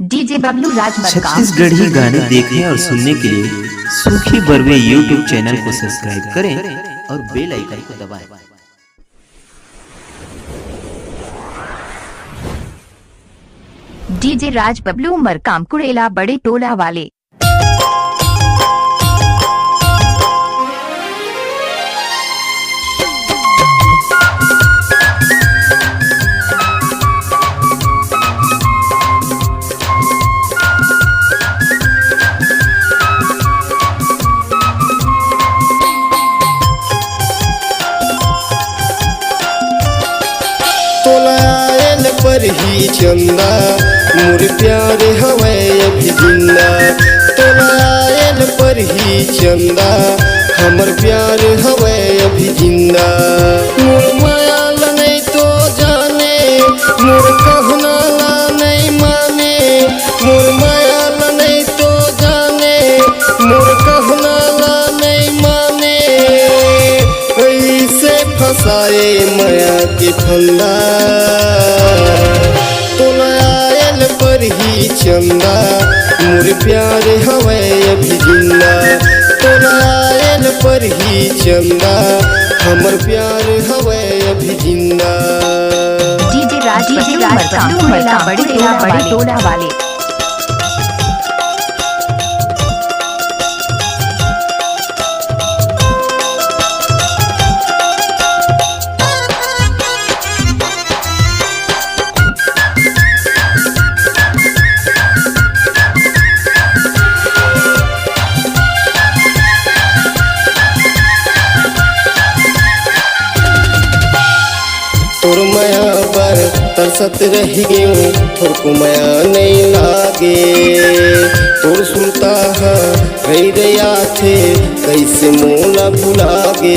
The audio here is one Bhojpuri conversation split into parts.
डीजे बबलू राजमरकाम। छत्तीसगढ़ी गाने देखने और सुनने के लिए सूखी बरवे यूट्यूब चैनल को सब्सक्राइब करें और बेल आइकन को दबाएं। डीजे राज बबलू मरकाम कुड़ेला बड़े टोला वाले। तोलायल पर ही चंदा मोर प्यार हवे अभी जिंदा। तोलायल पर ही चंदा हमर प्यार हवे अभी जिंदा। मोर मायाल नहीं तो जाने मोर कहना ला नहीं माने। मोर मायाल नहीं तो जाने मोर कहना ला नहीं माने। ऐसे फसाए माया के फंदा। तोलायल पर ही चंदा मोर प्यार हवे अभी जिंदा। तोलायल पर ही चंदा हमर प्यार हवे अभी जिंदा। डीजे राज बबलू मरकाम कुड़ेला बड़े टोला वाले। तोर माया पर तरसत रह गयो थोर को माया नहीं लागे। तोर सुनता है थे कैसे मोला भुलागे।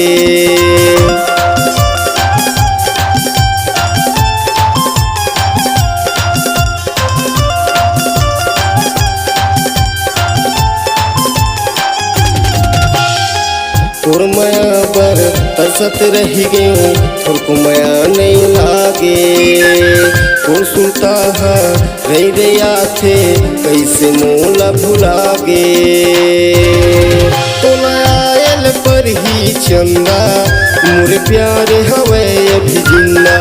तोर माया पर तरसत रह गयो थोर को माया नहीं लागे। तोर सुनता है थे कैसे मोला भुलागे। तोलायल पर ही चंदा मोर प्यार हवे अभी जिंदा।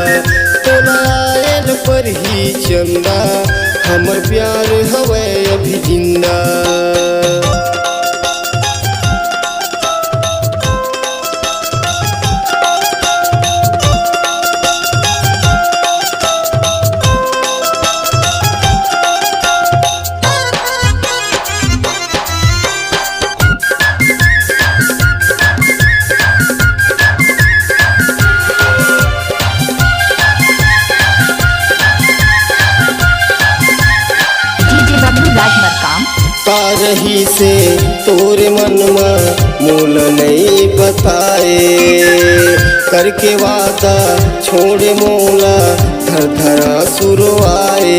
तोलायल पर ही चंदा हमर प्यार हवे अभी जिंदा। रही से तोरे मन में मोल नहीं बताए। करके वादा छोड़े मोला धर धरा सुरवाए।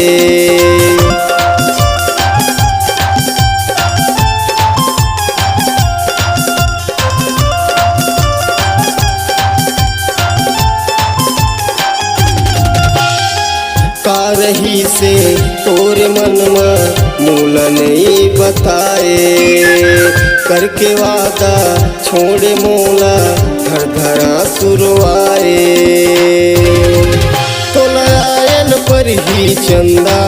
रही से तोरे मन में मूल नहीं बताए। करके वादा छोड़े मोला धर धरा सुरवाए। तोलायल पर ही चंदा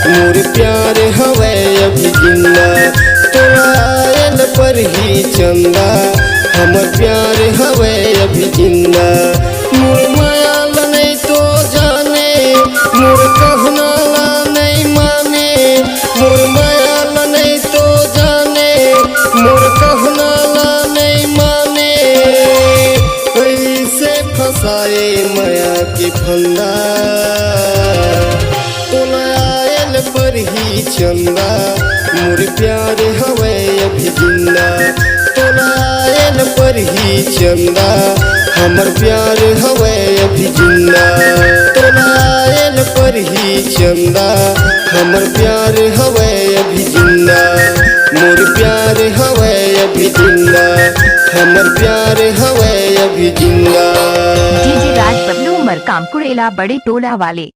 मोर प्यार हवे अभी जिंदा। तोलायल पर ही चंदा हमर प्यार हवे अभी जिंदा। मोर मायाल नहीं तो जाने मोर कहना ला नहीं माने। मोर मायाल नहीं तो जाने मोर कहना ला नहीं माने। ऐसे फसाए माया के फंदा। तोलायल पर ही चंदा मोर प्यार हवे अभी जिंदा। तोलायल पर ही चंदा हमर प्यार हवे अभी जिंदा। तोलायल पर ही चंदा हमर प्यार हवे अभी जिंदा। मोर प्यार हवे अभी जिंदा हमर प्यार हवे अभी जिंदा। डीजे राज बबलू मरकाम कुड़ेला बड़े टोला वाले।